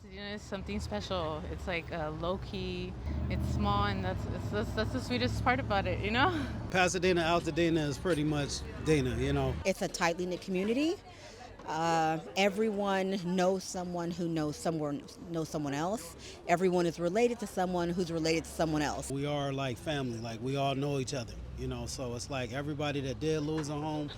Altadena is something special. It's like low key. It's small, and that's the sweetest part about it. You know. Pasadena, Altadena is pretty much Dana. It's a tightly knit community. Everyone knows someone who knows someone else. Everyone is related to someone who's related to someone else. We are like family, like we all know each other. So it's like everybody that did lose a home,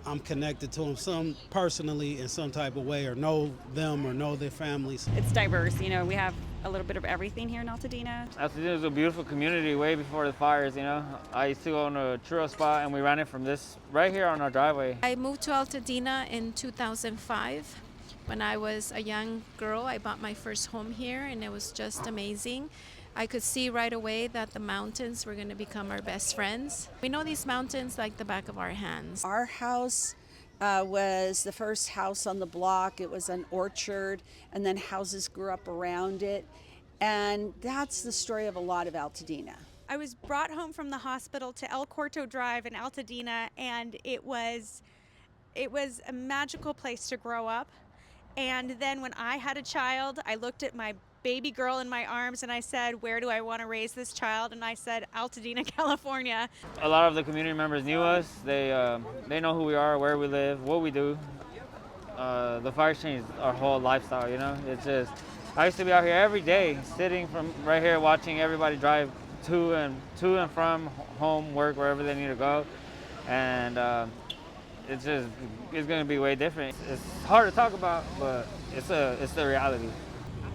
I'm connected to them some personally in some type of way, or know them or know their families. It's diverse. We have a little bit of everything here in Altadena. Altadena is a beautiful community way before the fires. I used to go on a churro spot and we ran it from this right here on our driveway. I moved to Altadena in 2005. When I was a young girl, I bought my first home here, and it was just amazing. I could see right away that the mountains were going to become our best friends. We know these mountains like the back of our hands. Our house was the first house on the block. It was an orchard, and then houses grew up around it. And that's the story of a lot of Altadena. I was brought home from the hospital to El Corto Drive in Altadena, and it was a magical place to grow up. And then when I had a child, I looked at my baby girl in my arms and I said, where do I want to raise this child? And I said, Altadena, California. A lot of the community members knew us. They know who we are, where we live, what we do. The fire changed our whole lifestyle. It's just, I used to be out here every day, sitting from right here, watching everybody drive to and from home, work, wherever they need to go. And it's going to be way different. It's hard to talk about, but it's the reality.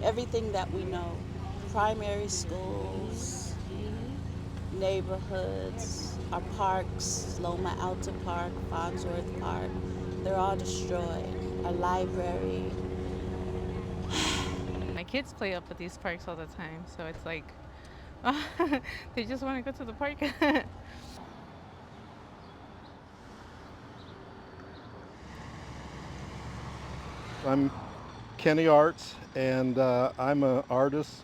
Everything that we know, primary schools, neighborhoods, our parks, Loma Alta Park, Farnsworth Park, they're all destroyed. Our library. My kids play up at these parks all the time, so it's like they just want to go to the park. I'm Kenny Arts, and I'm an artist,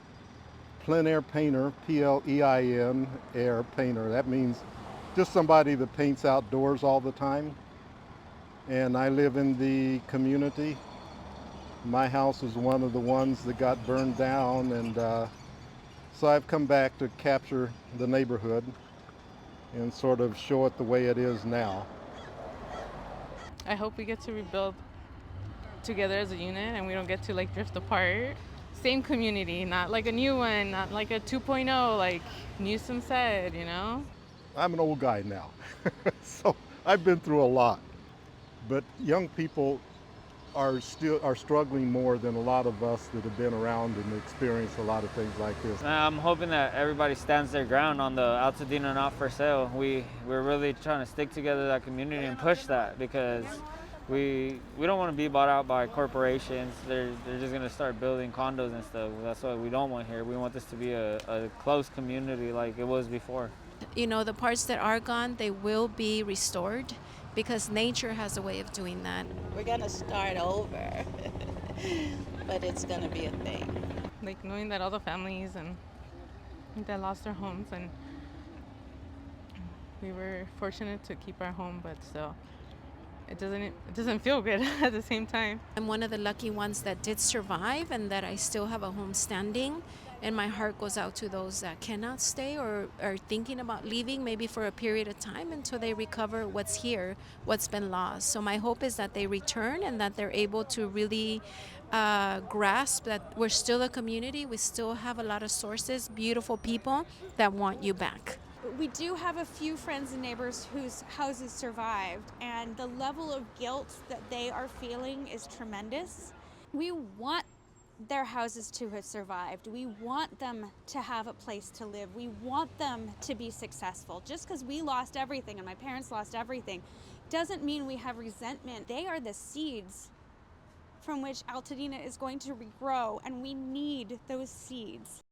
plein air painter, P-L-E-I-N, air painter. That means just somebody that paints outdoors all the time. And I live in the community. My house is one of the ones that got burned down, and so I've come back to capture the neighborhood and sort of show it the way it is now. I hope we get to rebuild together as a unit and we don't get to like drift apart. Same community, not like a new one, not like a 2.0 like Newsom said. I'm an old guy now, so I've been through a lot. But young people are struggling more than a lot of us that have been around and experienced a lot of things like this. I'm hoping that everybody stands their ground on the Altadena not for sale. We're really trying to stick together that community and push that, because we don't want to be bought out by corporations. They're just going to start building condos and stuff. That's what we don't want here. We want this to be a close community like it was before. The parts that are gone, they will be restored, because nature has a way of doing that. We're going to start over, but it's going to be a thing. Like knowing that all the families and that lost their homes, and we were fortunate to keep our home, but still it doesn't feel good at the same time. I'm one of the lucky ones that did survive and that I still have a home standing, and my heart goes out to those that cannot stay or are thinking about leaving, maybe for a period of time until they recover what's here, what's been lost. So my hope is that they return and that they're able to really grasp that we're still a community, we still have a lot of sources, beautiful people that want you back. We do have a few friends and neighbors whose houses survived, and the level of guilt that they are feeling is tremendous. We want their houses to have survived. We want them to have a place to live. We want them to be successful. Just because we lost everything and my parents lost everything doesn't mean we have resentment. They are the seeds from which Altadena is going to regrow, and we need those seeds.